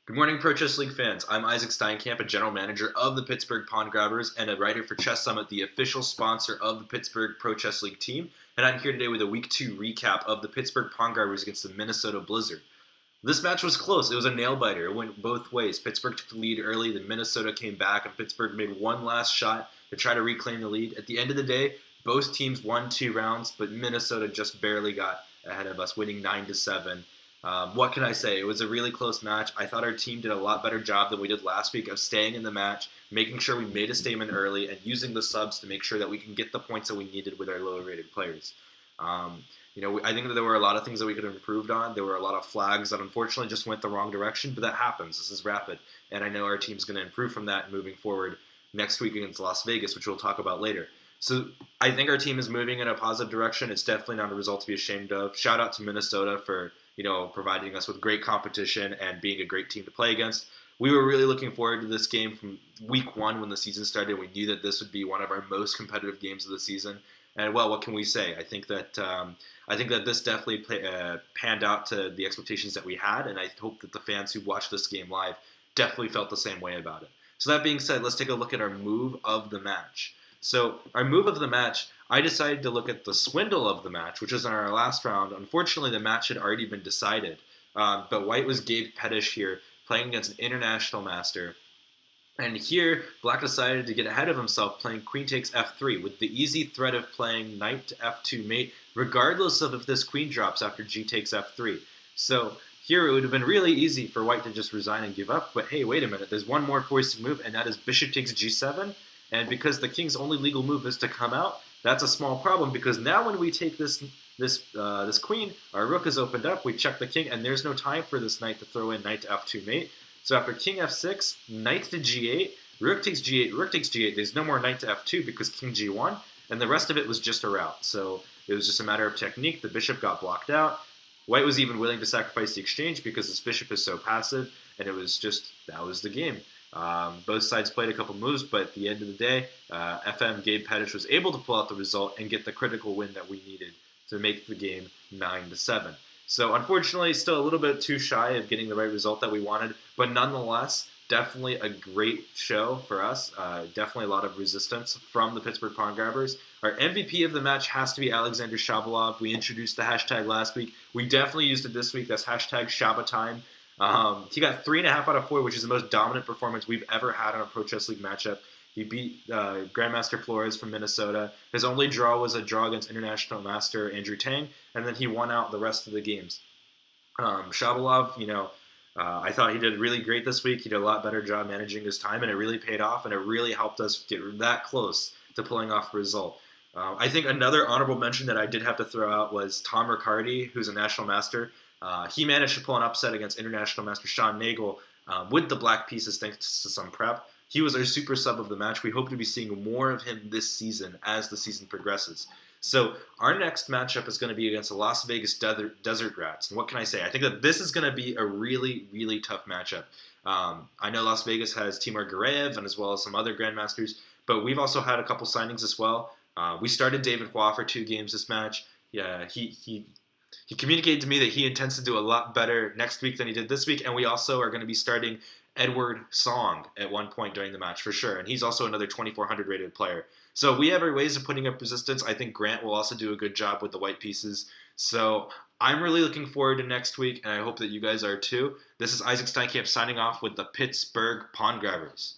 Good morning, Pro Chess League fans. I'm Isaac Steincamp, a general manager of the Pittsburgh Pawngrabbers and a writer for Chess Summit, the official sponsor of the Pittsburgh Pro Chess League team. And I'm here today with a Week 2 recap of the Pittsburgh Pawngrabbers against the Minnesota Blizzard. This match was close. It was a nail-biter. It went both ways. Pittsburgh took the lead early, then Minnesota came back, and Pittsburgh made one last shot to try to reclaim the lead. At the end of the day, both teams won 2 rounds, but Minnesota just barely got ahead of us, winning 9-7. What can I say? It was a really close match. I thought our team did a lot better job than we did last week of staying in the match, making sure we made a statement early, and using the subs to make sure that we can get the points that we needed with our lower-rated players. I think that there were a lot of things that we could have improved on. There were a lot of flags that unfortunately just went the wrong direction, but that happens. This is rapid, and I know our team's going to improve from that moving forward next week against Las Vegas, which we'll talk about later. So I think our team is moving in a positive direction. It's definitely not a result to be ashamed of. Shout out to Minnesota for providing us with great competition and being a great team to play against. We were really looking forward to this game from week 1 when the season started. We knew that this would be one of our most competitive games of the season. And well, what can we say? I think that this definitely panned out to the expectations that we had, and I hope that the fans who watched this game live definitely felt the same way about it. So that being said, let's take a look at our move of the match. So our move of the match, I decided to look at the swindle of the match, which was in our last round. Unfortunately, the match had already been decided, but white was Gabe Pettish here, playing against an international master. And here, black decided to get ahead of himself, playing queen takes f3, with the easy threat of playing knight to f2 mate, regardless of if this queen drops after g takes f3. So here it would have been really easy for white to just resign and give up, but hey, wait a minute, there's one more foisting move, and that is bishop takes g7. And because the king's only legal move is to come out, that's a small problem, because now when we take this queen, our rook is opened up, we check the king, and there's no time for this knight to throw in knight to f2 mate. So after king f6, knight to g8, rook takes g8, rook takes g8, there's no more knight to f2 because king g1, and the rest of it was just a rout. So it was just a matter of technique. The bishop got blocked out. White was even willing to sacrifice the exchange because this bishop is so passive, and it was just, that was the game. Both sides played a couple moves, but at the end of the day, FM Gabe Pettish was able to pull out the result and get the critical win that we needed to make the game 9-7. So unfortunately, still a little bit too shy of getting the right result that we wanted, but nonetheless, definitely a great show for us. Definitely a lot of resistance from the Pittsburgh Pawngrabbers. Our MVP of the match has to be Alexander Shabalov. We introduced the hashtag last week. We definitely used it this week. That's hashtag Shabatime. He got 3.5 out of 4, which is the most dominant performance we've ever had on a Pro Chess League matchup. He beat Grandmaster Flores from Minnesota. His only draw was a draw against International Master Andrew Tang, and then he won out the rest of the games. Shabalov, I thought he did really great this week. He did a lot better job managing his time, and it really paid off, and it really helped us get that close to pulling off the result. I think another honorable mention that I did have to throw out was Tom Riccardi, who's a national master. He managed to pull an upset against International Master Sean Nagel with the black pieces thanks to some prep. He was our super sub of the match. We hope to be seeing more of him this season as the season progresses. So our next matchup is going to be against the Las Vegas Desert Rats. And what can I say? I think that this is going to be a really, really tough matchup. I know Las Vegas has Timur Gareev and as well as some other grandmasters, but we've also had a couple signings as well. We started David Hua for 2 games this match. Yeah, he communicated to me that he intends to do a lot better next week than he did this week, and we also are going to be starting Edward Song at one point during the match for sure, and he's also another 2400 rated player. So we have our ways of putting up resistance. I think Grant will also do a good job with the white pieces. So I'm really looking forward to next week, and I hope that you guys are too. This is Isaac Steincamp signing off with the Pittsburgh Pawngrabbers.